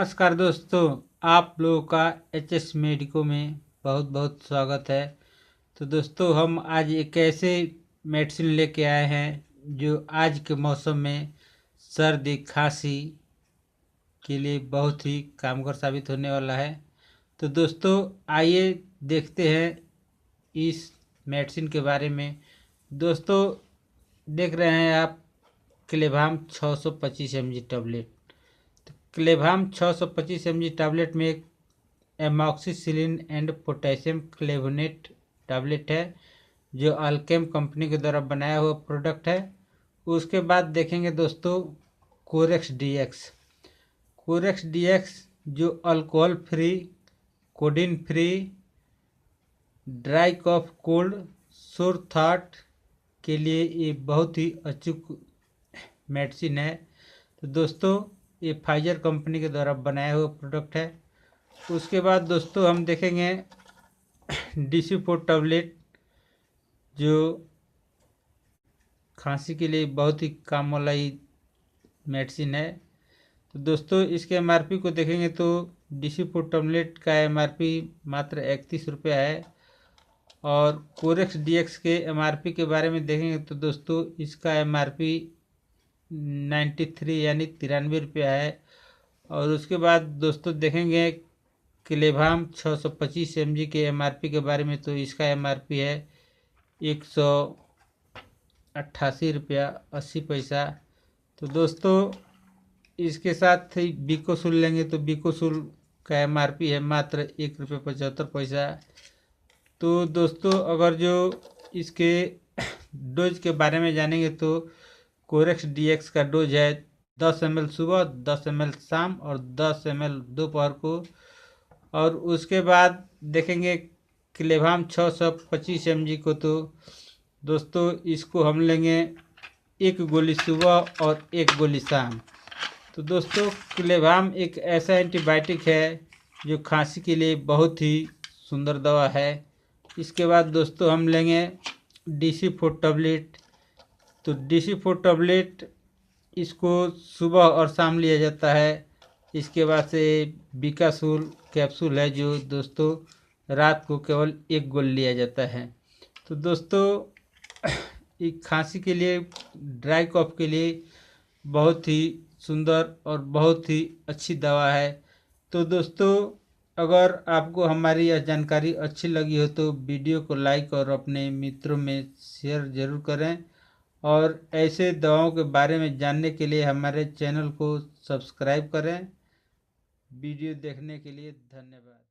नमस्कार दोस्तों, आप लोगों का एच एस मेडिको में बहुत बहुत स्वागत है। तो दोस्तों, हम आज एक ऐसे मेडिसिन लेके आए हैं जो आज के मौसम में सर्दी खांसी के लिए बहुत ही कामगार साबित होने वाला है। तो दोस्तों, आइए देखते हैं इस मेडिसिन के बारे में। दोस्तों, देख रहे हैं आप क्लेवाम 625 mg टैबलेट। क्लेवाम 625 mg टैबलेट में एक एमॉक्सिसिलिन एंड पोटेशियम क्लेवोनेट टैबलेट है जो अल्केम कंपनी के द्वारा बनाया हुआ प्रोडक्ट है। उसके बाद देखेंगे दोस्तों कोरेक्स डीएक्स जो alcohol free, codeine free, dry cough, cold sore throat के लिए ये बहुत ही अचूक मेडिसिन है। तो दोस्तों, ये फाइजर कंपनी के द्वारा बनाया हुआ प्रोडक्ट है। उसके बाद दोस्तों हम देखेंगे DC4 टैबलेट जो खांसी के लिए बहुत ही काम वाला ही मेडिसिन है। तो दोस्तों, इसके MRP को देखेंगे तो DC4 टैबलेट का MRP मात्र 31 रुपया है। और कोरेक्स DX के MRP के बारे में देखेंगे तो दोस्तों इसका MRP 93 यानी 93 रुपया है। और उसके बाद दोस्तों देखेंगे क्लेवाम 625 mg के MRP के बारे में, तो इसका MRP है 188 रुपया 80 पैसा। तो दोस्तों, इसके साथ ही बिकोसूल लेंगे तो बिकोसूल का MRP है मात्र 1 रुपये 75 पैसा। तो दोस्तों, अगर जो इसके डोज के बारे में जानेंगे तो कोरेक्स DX का डोज है 10 ml सुबह, 10 ml शाम और 10 ml दोपहर को। और उसके बाद देखेंगे क्लेवाम 625 mg को, तो दोस्तों इसको हम लेंगे 1 गोली सुबह और 1 गोली शाम। तो दोस्तों, क्लेवाम एक ऐसा एंटीबायोटिक है जो खांसी के लिए बहुत ही सुंदर दवा है। इसके बाद दोस्तों हम लेंगे DC4 टैबलेट। तो DC4 टैबलेट इसको सुबह और शाम लिया जाता है। इसके बाद से बिकासूल कैप्सूल है जो दोस्तों रात को केवल 1 गोली लिया जाता है। तो दोस्तों, एक खांसी के लिए, ड्राई कफ के लिए बहुत ही सुंदर और बहुत ही अच्छी दवा है। तो दोस्तों, अगर आपको हमारी यह जानकारी अच्छी लगी हो तो वीडियो को लाइक और अपने मित्रों में शेयर ज़रूर करें। और ऐसे दवाओं के बारे में जानने के लिए हमारे चैनल को सब्सक्राइब करें। वीडियो देखने के लिए धन्यवाद।